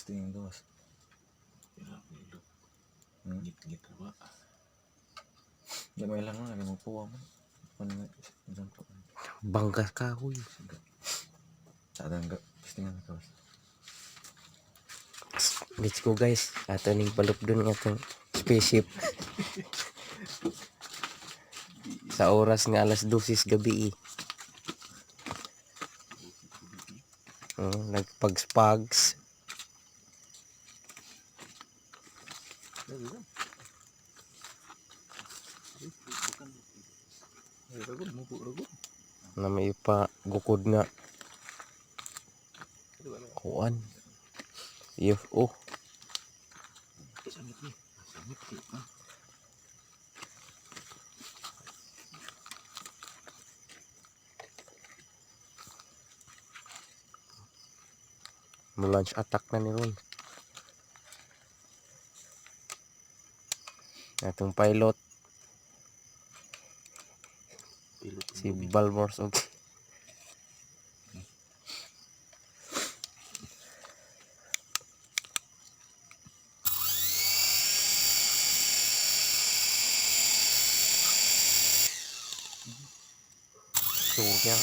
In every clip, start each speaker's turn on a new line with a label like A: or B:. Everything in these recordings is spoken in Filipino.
A: tingin gawas.
B: Git-git ba?
A: Di may lang lagi mo puwa mo.
C: Banggas kahoy.
A: Sadang tingin gawas.
C: Let's go guys. Ato ning palup dun ng atong spaceship. Sa oras nga alas 12 gabi. Nagpags-pags. Na may pa gukod nga kuan UFO. Lunch attack na ni Ron. Atong pilot si Balmors og surya.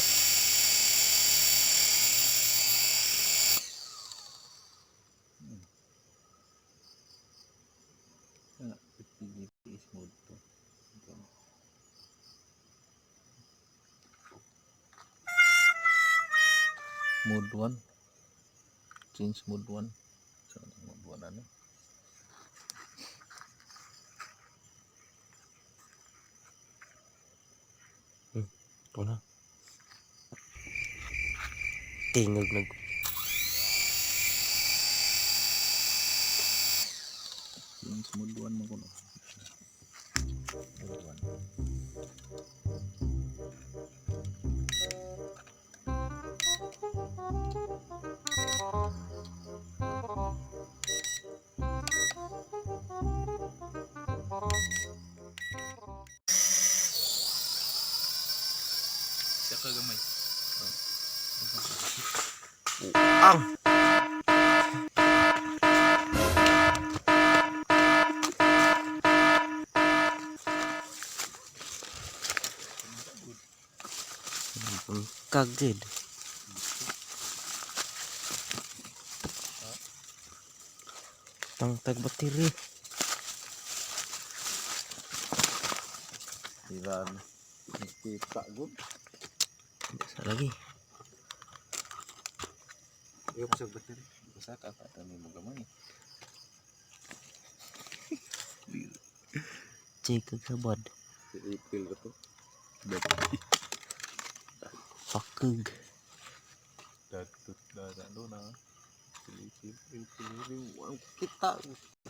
A: Mode 1. Change mode 1. So, mode 1 ano?
C: Wala. Tingog nag
A: Change mode 1 mo kuno. Mode 1. Siya ka gamay.
C: ang kagid. Tang bateri.
A: Diran. Kita gud.
C: Bisa lagi.
A: Iyo pasag bateri. Basta ka tani mo gamay.
C: Cek kabad.
A: Ipil ka to.
C: Pakeg.
A: Datut dada do na. Pilih kita.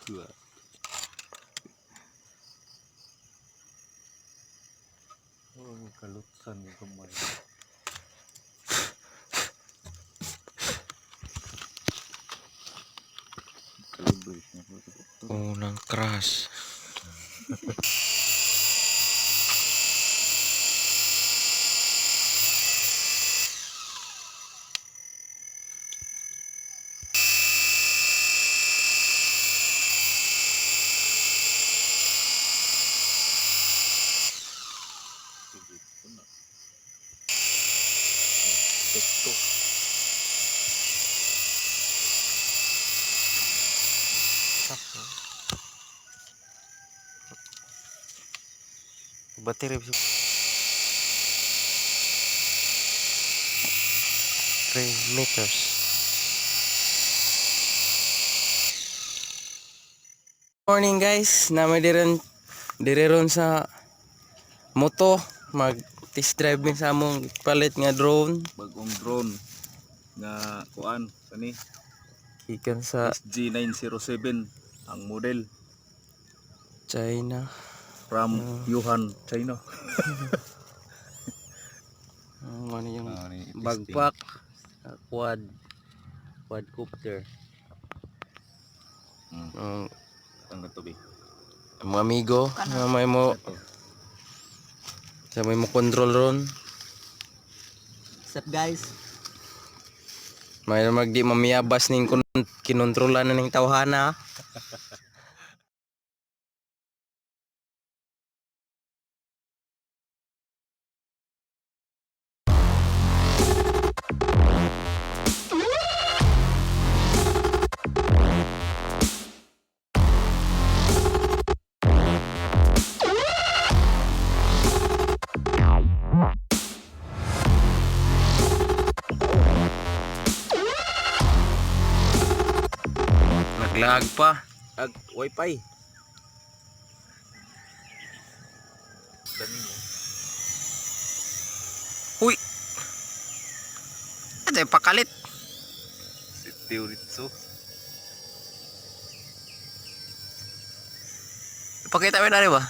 A: Dua. Oh, kalutsan yung kamay. Calibrate na po ito.
C: Unang keras.
A: Ito.
C: Sakto. Bateri bisa 3 meters. Morning guys, namay direron sa moto mag test drive min sa among palit nga drone.
A: Bagong drone nga kuan kani
C: Ikan sa
A: SG907 ang model
C: China.
A: from Yuhan, China.
C: Ano yung
A: Ni
C: backpack quadcopter.
A: ang gatubi.
C: Mga amigo na may mo sa may mo control ron.
B: What's up guys?
C: May magdi mamiyabas ning kinontrolan na ng tawhana. Naglag pa. Wifi.
A: Dami mo.
C: Uy. Ito yung pakalit.
A: Si Teoritsu.
C: Pakita mo na ba?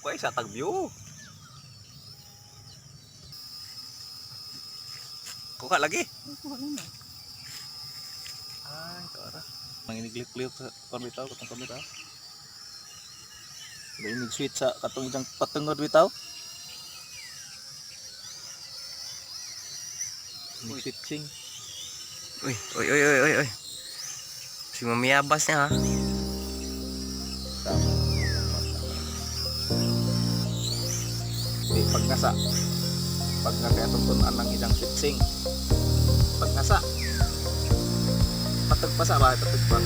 A: Kuya sa tag-view. Kuha lagi.
B: Kuha lang na.
A: Ay, tara. Manginiglit-lit sa pambitaw, katong pambitaw. Inig sweet sa katong isang patungod bitaw. Inig sweet ching.
C: Uy, uy, uy, uy, uy, uy. Si mamiyabas niya ha.
A: Tama. Di pag nasa itong tunan ng isang sweet ching. Pag nasa patag pa sa ba? Patag pa.